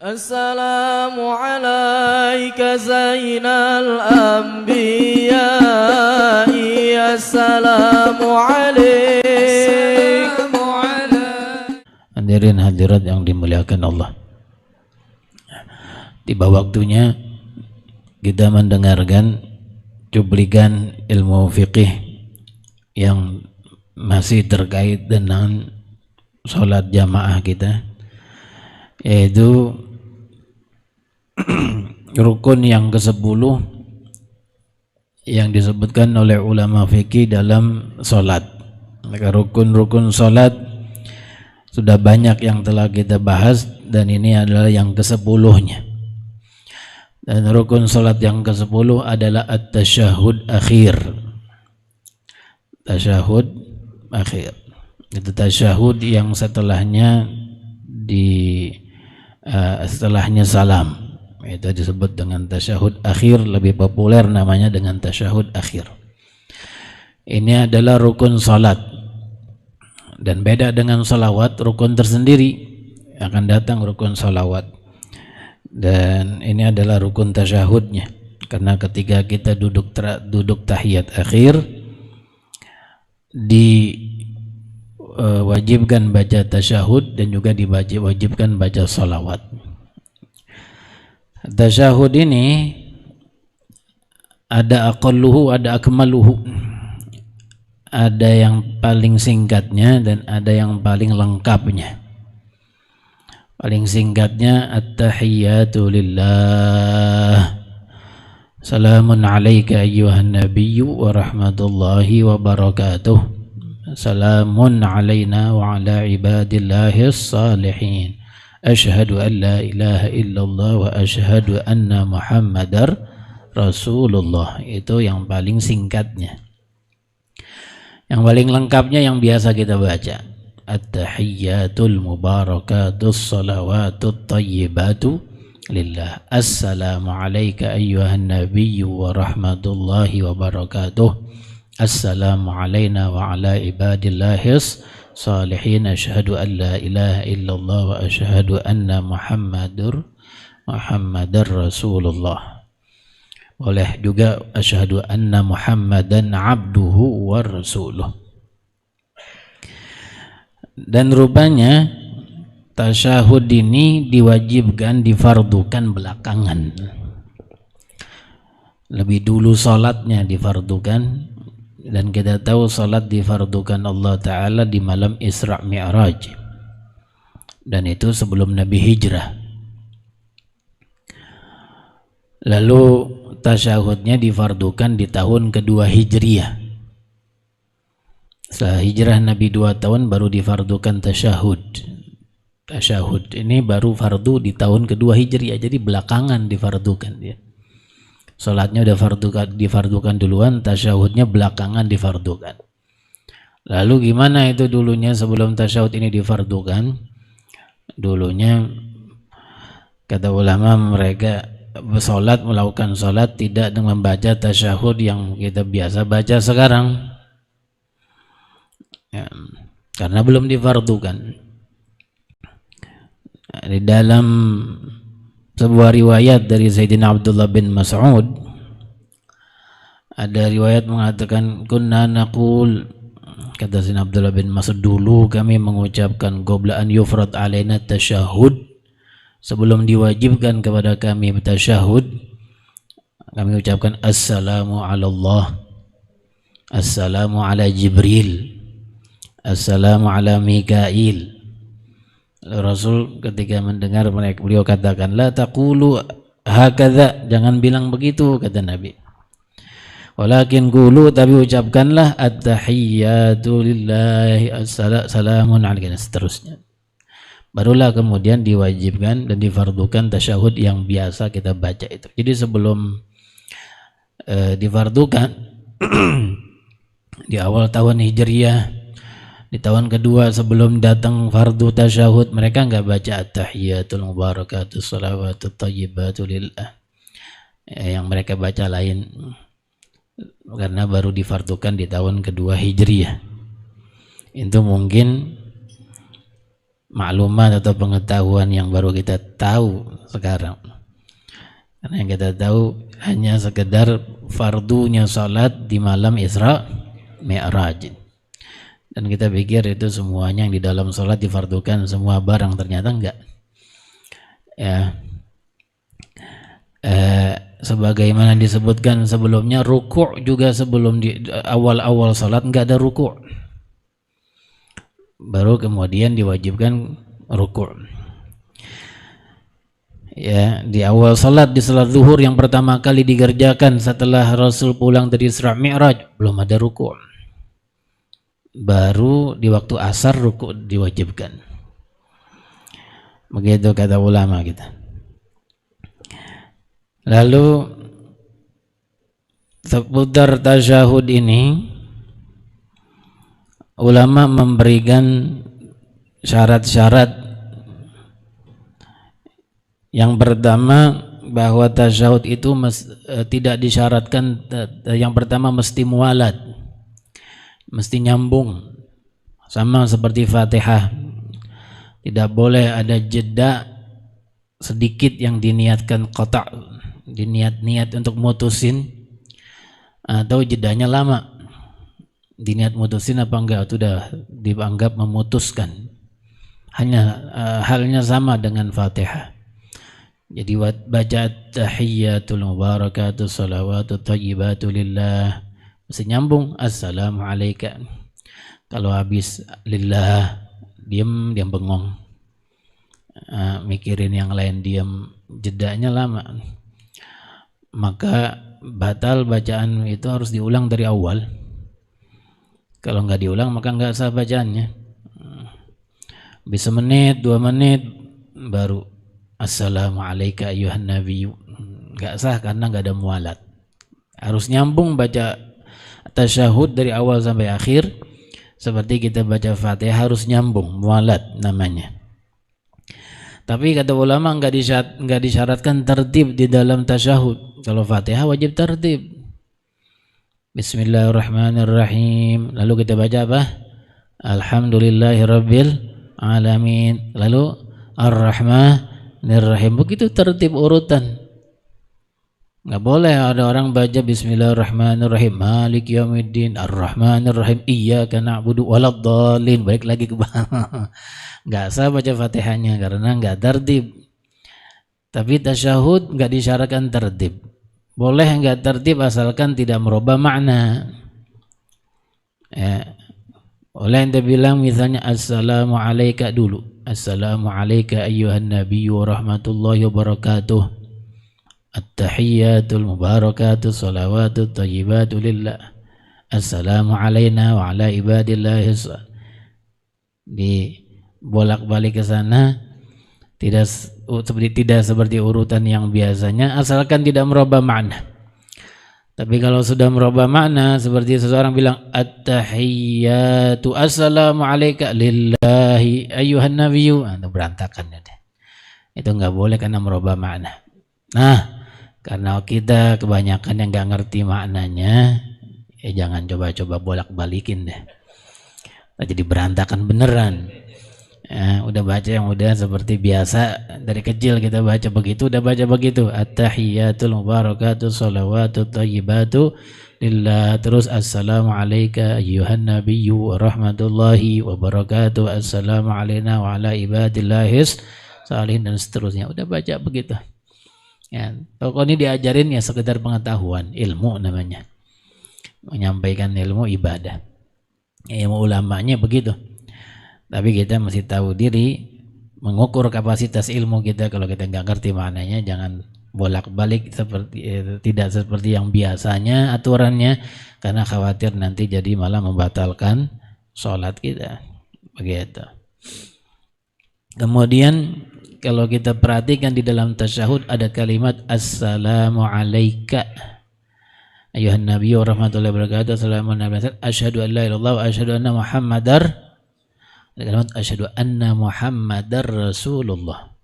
Assalamu alayka zainal anbiya. Assalamu alayka. Hadirin hadirat yang dimuliakan Allah, tiba waktunya kita mendengarkan cuplikan ilmu fikih yang masih terkait dengan sholat jamaah kita, yaitu rukun yang ke-10 yang disebutkan oleh ulama fikih dalam sholat. Maka rukun-rukun sholat sudah banyak yang telah kita bahas, dan ini adalah yang ke-10-nya. Dan rukun sholat yang ke-10 adalah at-tasyahud akhir. Tasyahud akhir itu tasyahud yang setelahnya setelahnya salam, itu disebut dengan tasyahud akhir, lebih populer namanya dengan tasyahud akhir. Ini adalah rukun salat, dan beda dengan salawat, rukun tersendiri. Akan datang rukun salawat, dan ini adalah rukun tasyahudnya, karena ketika kita duduk tahiyat akhir diwajibkan baca tasyahud, dan juga diwajibkan baca salawat. Tasyahud ini ada aqalluhu, ada akmaluhu, ada yang paling singkatnya dan ada yang paling lengkapnya. Paling singkatnya at-tahiyyatu lillah, salamun alayka ayyuhan nabiyyu wa rahmatullahi wa barakatuh, salamun alayna wa ala ibadillahis salihin, asyhadu an la ilaha illallah wa asyhadu anna muhammadar rasulullah. Itu yang paling singkatnya. Yang paling lengkapnya yang biasa kita baca, at-tahiyyatul mubarakatus salawatut tayyibatu lillah, assalamu alayka ayyuhan nabiyyu wa rahmatullahi wa barakatuh, assalamu alayna wa ala ibadillahis salihin, asyhadu an la ilaha illallah wa asyhadu anna muhammadar rasulullah. Boleh juga asyhadu anna muhammadan abduhu wa rasuluh. Dan rupanya tasyahud ini diwajibkan, difardukan belakangan. Lebih dulu salatnya difardukan, dan kita tahu salat difardukan Allah Ta'ala di malam Isra Mi'raj, dan itu sebelum Nabi hijrah. Lalu tasyahudnya difardukan di tahun kedua hijriyah. Setelah hijrah Nabi 2 tahun baru difardukan tasyahud. Tasyahud ini baru fardu di tahun kedua hijriyah, jadi belakangan difardukan dia. Salatnya udah difardukan duluan, tasyahudnya belakangan difardukan. Lalu gimana itu dulunya sebelum tasyahud ini difardukan? Dulunya kata ulama, mereka melakukan salat tidak dengan membaca tasyahud yang kita biasa baca sekarang. Ya, karena belum difardukan. Di dalam sebuah riwayat dari Sayyidina Abdullah bin Mas'ud, ada riwayat mengatakan kunna naqul, kata Sayyidina Abdullah bin Mas'ud, dulu kami mengucapkan qabla an yufrad alaina tasyahud, sebelum diwajibkan kepada kami tasyahud, kami ucapkan assalamu ala Allah, assalamu ala Jibril, assalamu ala Mikail. Rasul ketika mendengar mereka, beliau katakan la taqulu hakadha, jangan bilang begitu, kata Nabi. Walakin qulu, tapi ucapkanlah at-tahiyyatu lillahi, assalamun alaikum, seterusnya. Barulah kemudian diwajibkan dan difardukan tasyahud yang biasa kita baca itu. Jadi sebelum difardukan di awal tahun hijriyah, di tahun kedua sebelum datang fardu tasyahud, mereka enggak baca at-tahiyyatul mubarakatus salawatut tayyibatu lillah. Yang mereka baca lain, karena baru difardukan di tahun kedua hijriyah. Itu mungkin maklumat atau pengetahuan yang baru kita tahu sekarang. Karena yang kita tahu hanya sekedar fardunya salat di malam Isra Mi'raj. Dan kita pikir itu semuanya yang di dalam salat difardukan semua barang, ternyata enggak. Ya. Sebagaimana disebutkan sebelumnya, ruku' juga sebelum di awal-awal salat enggak ada ruku'. Baru kemudian diwajibkan ruku'. Ya, di awal salat, di salat zuhur yang pertama kali digerjakan setelah Rasul pulang dari Isra Mi'raj, belum ada ruku'. Baru di waktu asar ruku' diwajibkan. Begitu kata ulama kita. Lalu seputar tasyahud ini ulama memberikan syarat-syarat. Yang pertama, bahwa tasyahud itu tidak disyaratkan. Yang pertama mesti mualat, mesti nyambung, sama seperti Fatihah. Tidak boleh ada jeda sedikit yang diniatkan qata', diniat-niat untuk mutusin, atau jedanya lama, diniat mutusin apa enggak, itu sudah dianggap memutuskan. Halnya sama dengan Fatihah. Jadi baca tahiyyatul mubarakatuh salawatu thayyibatu lillah, mesti nyambung assalamu alayka. Kalau habis lillah, diam bengong, mikirin yang lain, diam, jedanya lama, maka batal bacaan itu, harus diulang dari awal. Kalau nggak diulang maka nggak sah bacaannya. Bisa menit, 2 menit baru assalamu alayka ayyuhan nabiyyu, nggak sah karena nggak ada mualat. Harus nyambung baca tasyahud dari awal sampai akhir, seperti kita baca Fatihah harus nyambung, mualat namanya. Tapi kata ulama nggak disyaratkan tertib di dalam tasyahud. Kalau Fatihah wajib tertib. Bismillahirrahmanirrahim. Lalu kita baca apa? Alhamdulillahirabbil alamin. Lalu Ar-Rahmanir-Rahim. Begitu tertib urutan. Nggak boleh ada orang baca Bismillahirrahmanirrahim, Malik Yaumiddin, Ar-Rahmanir-Rahim, Iyyaka na'budu waladdallin, balik lagi ke bawah. Nggak sah baca Fatihahnya karena nggak tertib. Tapi tasyahud nggak disyaratkan tertib. Boleh nggak tertib asalkan tidak merubah makna. Ya. Oleh ente bilang misalnya assalamu alayka dulu, assalamu alayka ayyuhan nabiyyu warahmatullahi wabarakatuh, at-tahiyyatul mubarakatuh salawatut thayyibatu lillah, assalamu alayna wa ala ibadillahi. Di bolak-balik ke sana, tidak seperti urutan yang biasanya, asalkan tidak merubah makna. Tapi kalau sudah merubah makna, seperti seseorang bilang at-tahiyyatu assalamu alayka lillahi ayyuhan nabiyyu, itu berantakan ya. Itu nggak boleh karena merubah makna. Nah, karena kita kebanyakan yang nggak ngerti maknanya, jangan coba-coba bolak-balikin deh. Jadi berantakan beneran. Ya, udah baca yang udah seperti biasa dari kecil kita baca begitu, udah baca begitu, at-tahiyyatul mubarakatuh salawatut thayyibatu lillah, terus assalamu alayka ayyuhan nabiyyu warahmatullahi wabarakatuh, assalamu alayna wa ala ibadillahis salihin, dan seterusnya. Udah baca begitu. Ya, pokoknya diajarin ya sekedar pengetahuan, ilmu namanya. Menyampaikan ilmu ibadah. Ilmu ulamanya begitu. Tapi kita mesti tahu diri, mengukur kapasitas ilmu kita. Kalau kita nggak ngerti maknanya, jangan bolak-balik tidak seperti yang biasanya aturannya, karena khawatir nanti jadi malah membatalkan sholat kita. Begitu. Kemudian kalau kita perhatikan di dalam tasyahud ada kalimat assalamu alayka ayyuhan nabiyyu warahmatullahi wabarakatuh, assalamu alaykum, asyhadu an la ilaha illallah wa asyhadu anna muhammadar, kalimat asyhadu anna muhammadar rasulullah.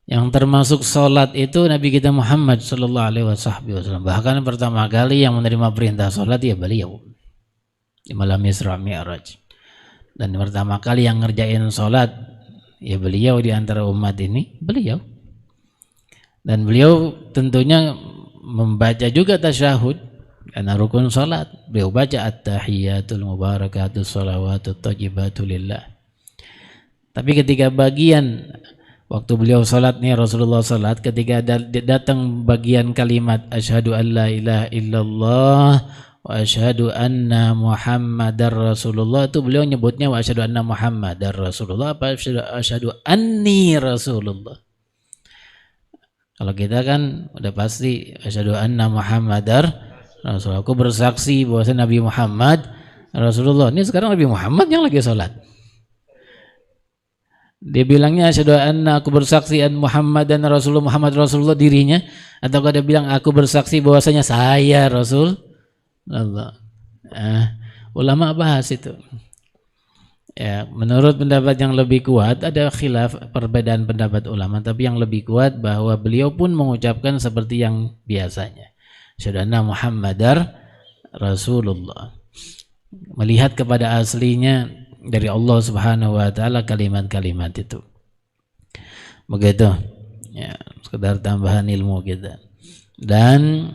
Yang termasuk salat itu Nabi kita Muhammad sallallahu alaihi wasallam. Bahkan pertama kali yang menerima perintah salat ya beliau di malam Isra Mi'raj. Dan pertama kali yang ngerjain sholat ya beliau di antara umat ini, beliau. Dan beliau tentunya membaca juga tasyahud karena rukun sholat. Beliau baca at-tahiyatul mubarakatus sholawatut thayyibatu lillah. Tapi ketika bagian waktu beliau sholat nih, Rasulullah sholat, ketika datang bagian kalimat asyhadu an la ilaha illallah wa asyhadu anna muhammadar rasulullah, itu beliau nyebutnya wa asyhadu anna muhammadar rasulullah apa asyhadu anni rasulullah. Kalau kita kan udah pasti asyhadu anna muhammadar rasulullah, aku bersaksi bahwa Nabi Muhammad Rasulullah. Ini sekarang Nabi Muhammad yang lagi sholat, dia bilangnya asyhadu anna, aku bersaksi an Muhammad dan Rasulullah, Muhammad Rasulullah dirinya, atau dia bilang aku bersaksi bahwasanya saya Rasul Allah. Ulama bahas itu. Ya, menurut pendapat yang lebih kuat, ada khilaf perbedaan pendapat ulama, tapi yang lebih kuat bahwa beliau pun mengucapkan seperti yang biasanya. Asyhadu anna Muhammadar Rasulullah. Melihat kepada aslinya dari Allah Subhanahu wa taala kalimat-kalimat itu. Begitu. Ya, sekedar tambahan ilmu kita. Dan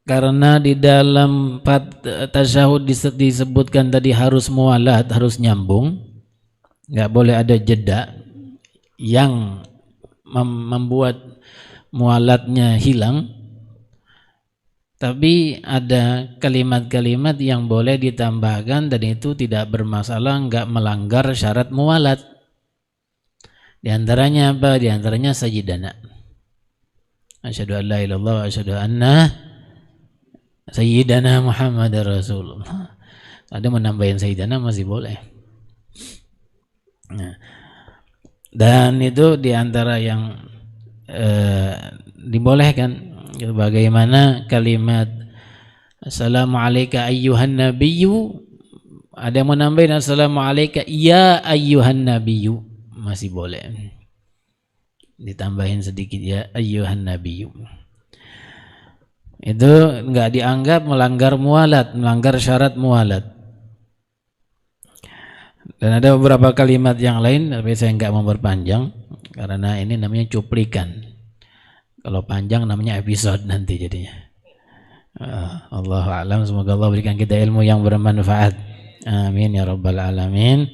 karena di dalam tasyahud disebutkan tadi harus mualat, harus nyambung, nggak boleh ada jeda yang membuat mualatnya hilang. Tapi ada kalimat-kalimat yang boleh ditambahkan dan itu tidak bermasalah, nggak melanggar syarat mualat. Di antaranya apa? Di antaranya sayyidana. Asyhadu an la ilaha illallah wa asyhadu anna sayyidana Muhammadar Rasulullah. Ada menambahin sayyidana masih boleh. Nah, dan itu di antara yang dibolehkan. Bagaimana kalimat assalamu alayka ayyuhan nabiyyu, ada yang menambahin assalamu alayka ya ayyuhan nabiyyu, masih boleh ditambahin sedikit ya ayyuhan nabiyyu. Itu enggak dianggap melanggar mualat, melanggar syarat mualat. Dan ada beberapa kalimat yang lain, tapi saya enggak memperpanjang karena ini namanya cuplikan. Kalau panjang namanya episode nanti jadinya. Allahu a'lam. Semoga Allah berikan kita ilmu yang bermanfaat. Amin ya rabbal alamin.